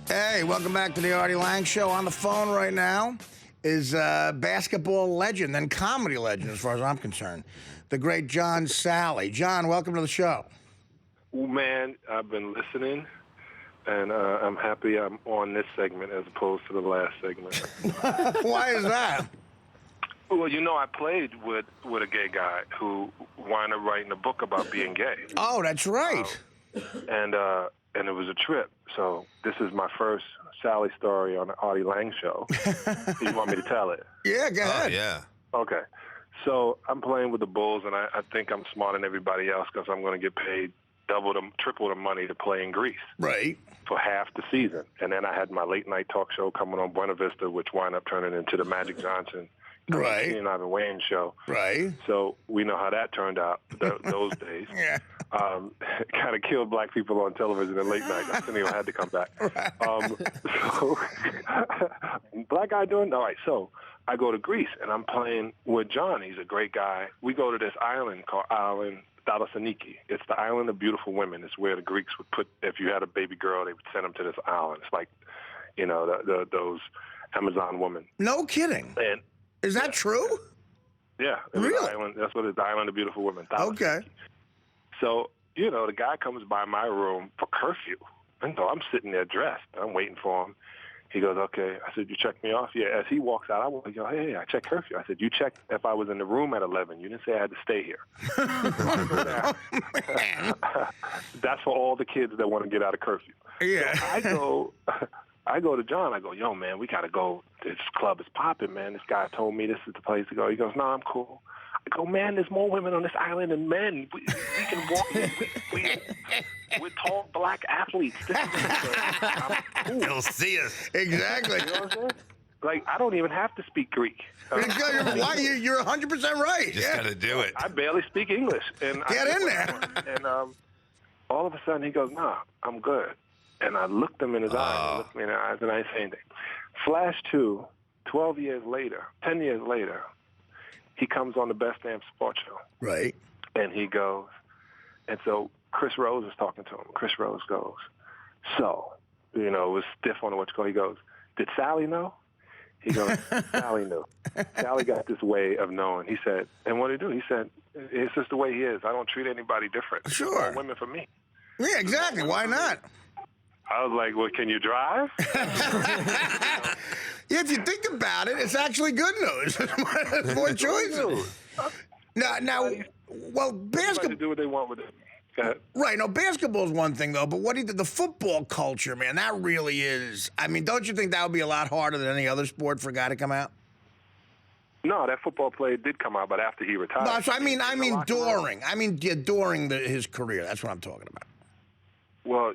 Hey, welcome back to the Artie Lange Show. On the phone right now is basketball legend and comedy legend, as far as I'm concerned, the great John Salley. John, welcome to the show. Well, man, I've been listening, and I'm happy I'm on this segment as opposed to the last segment. Why is that? Well, you know, I played with a gay guy who wound up writing a book about being gay. Oh, that's right. And it was a trip. So this is my first Salley story on the Artie Lange Show. You want me to tell it? Yeah, go ahead. Oh, yeah. Okay. So I'm playing with the Bulls, and I think I'm smarter than everybody else because I'm going to get paid triple the money to play in Greece. Right. For half the season. And then I had my late-night talk show coming on Buena Vista, which wound up turning into the Magic Johnson Right. and Ivan Wayne show. Right. So we know how that turned out those days. Yeah. Kind of killed black people on television at late night. Arsenio had to come back. So black guy doing all right. So I go to Greece and I'm playing with John. He's a great guy. We go to this island called Thessaloniki. It's the island of beautiful women. It's where the Greeks would put, if you had a baby girl, they would send them to this island. It's like, you know, those Amazon women. No kidding. And is that true? Yeah. Really? Island, that's what it's, the island of beautiful women. Okay. So, you know, the guy comes by my room for curfew. And so I'm sitting there dressed. I'm waiting for him. He goes, okay. I said, you checked me off? Yeah. As he walks out, I go, hey, I checked curfew. I said, you checked if I was in the room at 11. You didn't say I had to stay here. That's for all the kids that want to get out of curfew. Yeah. So I go to John. I go, yo, man, we got to go. This club is popping, man. This guy told me this is the place to go. He goes, no, I'm cool. I go, man, there's more women on this island than men. We can walk. We're tall black athletes. I'm cool. They'll see us. Exactly. You know what I'm saying? Like, I don't even have to speak Greek. Why? You're 100% right. Just got to do it. I barely speak English. And Get in there. And all of a sudden he goes, nah, I'm good. And I looked him in his eyes, and looked me in the eyes, and I didn't say anything. Flash to 12 years later, 10 years later, he comes on the Best Damn Sports Show. Right. And he goes, and so Chris Rose is talking to him. Chris Rose goes, so, you know, it was stiff on what you call. He goes, did Salley know? He goes, Salley knew. Salley got this way of knowing. He said, and what did he do? He said, it's just the way he is. I don't treat anybody different. Sure. All women for me. Yeah, exactly. Why not? I was like, well, can you drive? Yeah, if you think about it, it's actually good news. More choices. Now, well, basketball. To do what they want with it. Go ahead. Right. No, basketball's one thing, though, but the football culture, man, that really is. I mean, don't you think that would be a lot harder than any other sport for a guy to come out? No, that football player did come out, but after he retired. No, so I mean during. I mean, yeah, during his career. That's what I'm talking about. Well,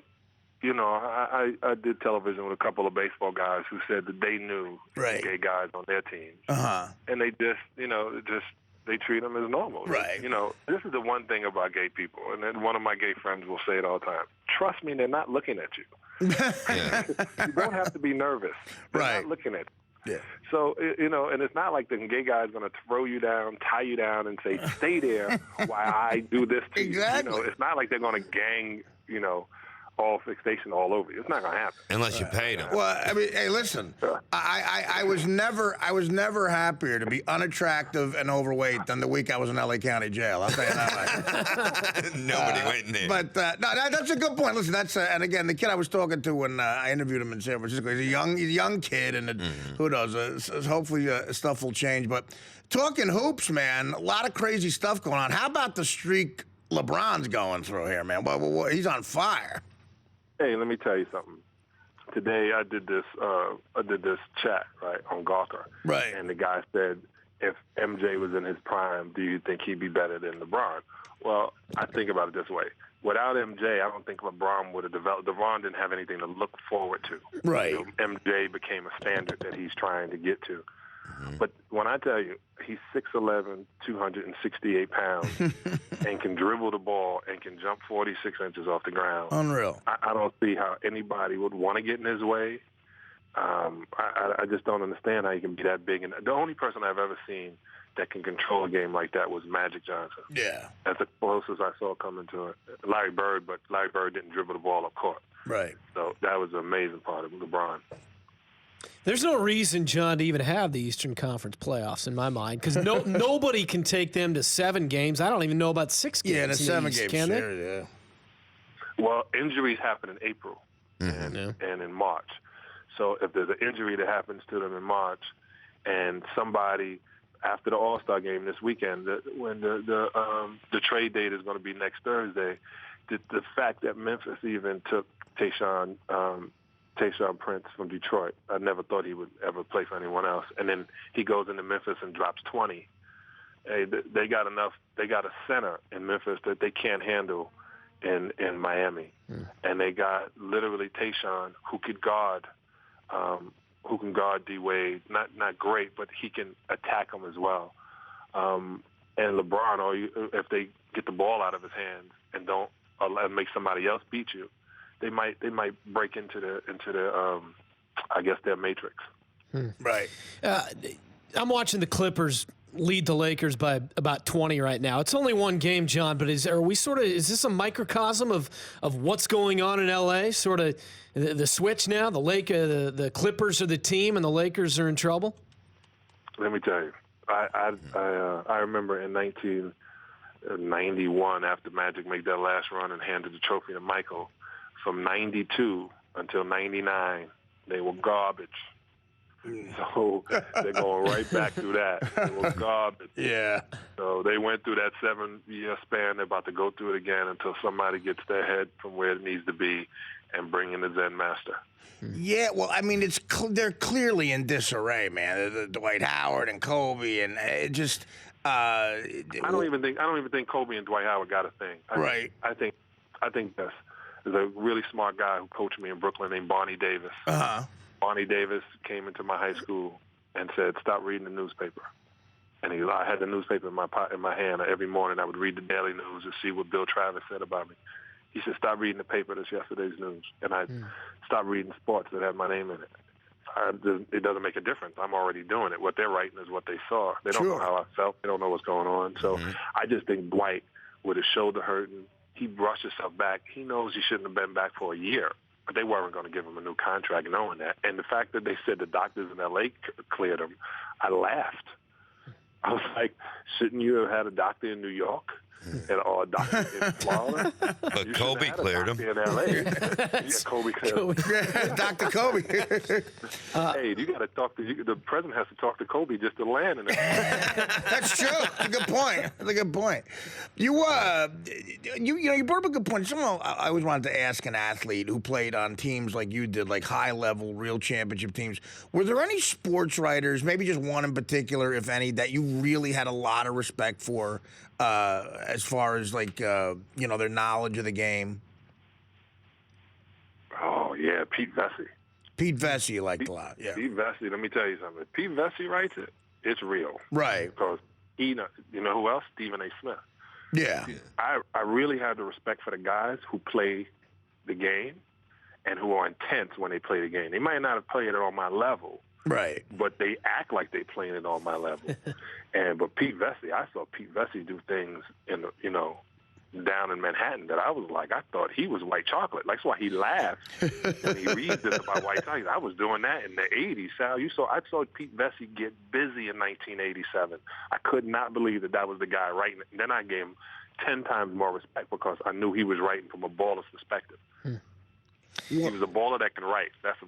you know, I did television with a couple of baseball guys who said that they knew gay guys on their teams. Uh-huh. And they just, you know, they treat them as normal. Right. You know, this is the one thing about gay people, and then one of my gay friends will say it all the time. Trust me, they're not looking at you. You don't have to be nervous. They're not looking at you. Yeah. So, you know, and it's not like the gay guy's going to throw you down, tie you down, and say, stay there while I do this to you. You know, it's not like they're going to gang, you know, all fixation all over you. It's not going to happen. Unless you paid them. Well, I mean, hey, listen, I was never happier to be unattractive and overweight than the week I was in LA County Jail. I'll tell you that much. Nobody went in there. But no, that's a good point. Listen, that's and again, the kid I was talking to when I interviewed him in San Francisco, he's a young kid, and who knows? Hopefully, stuff will change. But talking hoops, man, a lot of crazy stuff going on. How about the streak LeBron's going through here, man? Well, he's on fire. Hey, let me tell you something. Today I did this chat, right, on Gawker. Right. And the guy said, if MJ was in his prime, do you think he'd be better than LeBron? Well, I think about it this way. Without MJ, I don't think LeBron would have developed. LeBron didn't have anything to look forward to. Right. You know, MJ became a standard that he's trying to get to. But when I tell you, he's 6'11", 268 pounds, and can dribble the ball and can jump 46 inches off the ground. Unreal. I don't see how anybody would want to get in his way. I just don't understand how he can be that big. And the only person I've ever seen that can control a game like that was Magic Johnson. Yeah. That's the closest I saw coming to it. Larry Bird, but Larry Bird didn't dribble the ball up court. Right. So that was an amazing part of LeBron. There's no reason, John, to even have the Eastern Conference playoffs in my mind because nobody can take them to 7 games. I don't even know about 6 games. Yeah, in a 7-game series, yeah. Well, injuries happen in April and in March. So if there's an injury that happens to them in March and somebody after the All-Star game this weekend, when the trade date is going to be next Thursday, the fact that Memphis even took Tayshaun Prince from Detroit, I never thought he would ever play for anyone else. And then he goes into Memphis and drops 20. Hey, they got enough. They got a center in Memphis that they can't handle in Miami, and they got literally Tayshaun who can guard D Wade. Not great, but he can attack him as well. And LeBron, if they get the ball out of his hands and don't make somebody else beat you, they might break into the I guess their matrix. Right. I'm watching the Clippers lead the Lakers by about 20 right now. It's only one game, John, but is this a microcosm of what's going on in LA? Sort of the switch now. The Clippers are the team, and the Lakers are in trouble. Let me tell you, I remember in 1991 after Magic made that last run and handed the trophy to Michael. From 92 until 99, they were garbage. So they're going right back through that. They were garbage. Yeah. So they went through that 7-year span. They're about to go through it again until somebody gets their head from where it needs to be and bring in the Zen Master. Yeah, well, I mean, they're clearly in disarray, man. The Dwight Howard and Kobe, and it just. I don't even think Kobe and Dwight Howard got a thing. I think this. There's a really smart guy who coached me in Brooklyn named Barney Davis. Uh-huh. Barney Davis came into my high school and said, "Stop reading the newspaper." And I had the newspaper in my hand. Every morning I would read the Daily News to see what Bill Travis said about me. He said, "Stop reading the paper. That's yesterday's news." And I stopped reading sports that had my name in it. It doesn't make a difference. I'm already doing it. What they're writing is what they saw. They don't know how I felt. They don't know what's going on. So I just think Dwight, with his shoulder hurting, he brushed himself back. He knows he shouldn't have been back for a year, but they weren't going to give him a new contract knowing that. And the fact that they said the doctors in L.A. cleared him, I laughed. I was like, shouldn't you have had a doctor in New York or a doctor in Florida? But Kobe cleared him. In L.A. Yeah, Kobe cleared him. Dr. Kobe. Hey, you got to talk to the president has to talk to Kobe just to land in it. That's true. That's a good point. That's a good point. You brought up a good point. Somehow I always wanted to ask an athlete who played on teams like you did, like high-level, real championship teams. Were there any sports writers, maybe just one in particular, if any, that you really had a lot of respect for as far as, like, their knowledge of the game? Oh, yeah, Pete Vesey. Pete Vesey you liked a lot, yeah. Pete Vesey, let me tell you something. If Pete Vesey writes it, it's real. Right. Because you know who else? Stephen A. Smith. Yeah. I really have the respect for the guys who play the game and who are intense when they play the game. They might not have played it on my level, right, but they act like they playing it on my level. But Pete Vesey, I saw Pete Vesey do things down in Manhattan that I was like, I thought he was white chocolate. That's why he laughed when he reads it about white chocolate. I was doing that in the 80s, Sal. I saw Pete Vesey get busy in 1987. I could not believe that was the guy writing it. And then I gave him 10 times more respect because I knew he was writing from a baller's perspective. He was a baller that can write. That's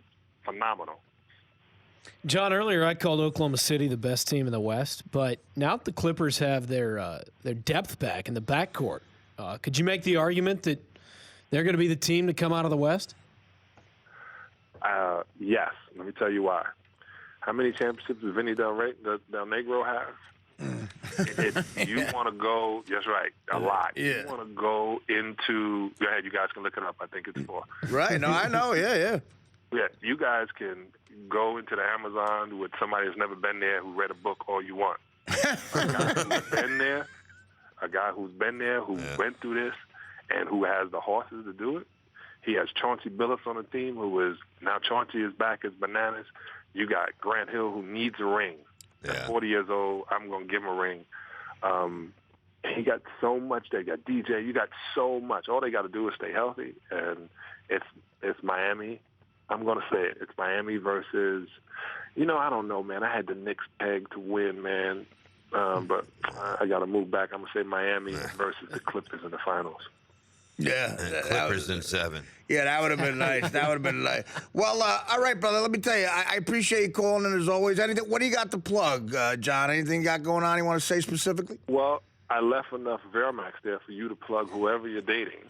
phenomenal. John, earlier I called Oklahoma City the best team in the West, but now the Clippers have their depth back in the backcourt. Could you make the argument that they're going to be the team to come out of the West? Yes. Let me tell you why. How many championships does Vinny Del Negro have? You want to go, that's right, a lot. Yeah. You want to go into, go ahead, you guys can look it up. I think it's 4. Right. No, I know. Yeah. Yeah, you guys can go into the Amazon with somebody who's never been there who read a book all you want. A guy who's been there, who went through this, and who has the horses to do it. He has Chauncey Billups on the team, now Chauncey is back as bananas. You got Grant Hill, who needs a ring. At 40 years old, I'm going to give him a ring. He got so much. They got DJ. You got so much. All they got to do is stay healthy, and it's Miami. I'm going to say it. It's Miami versus, I don't know, man. I had the Knicks pegged to win, man, but I got to move back. I'm going to say Miami versus the Clippers in the finals. Yeah. Clippers in 7. Yeah, that would have been nice. That would have been nice. Well, all right, brother, let me tell you, I appreciate you calling in as always. Anything? What do you got to plug, John? Anything you got going on you want to say specifically? Well, I left enough Veramax there for you to plug whoever you're dating.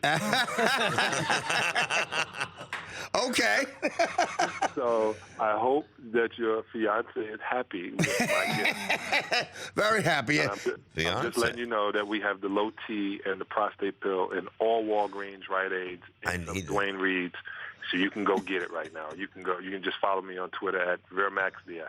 Okay. So I hope that your fiance is happy with my gift. Very happy. Yeah. I'm just letting you know that we have the low T and the prostate pill in all Walgreens, Rite Aids, and Dwayne Reed's. So you can go get it right now. You can just follow me on Twitter at VermaxDF.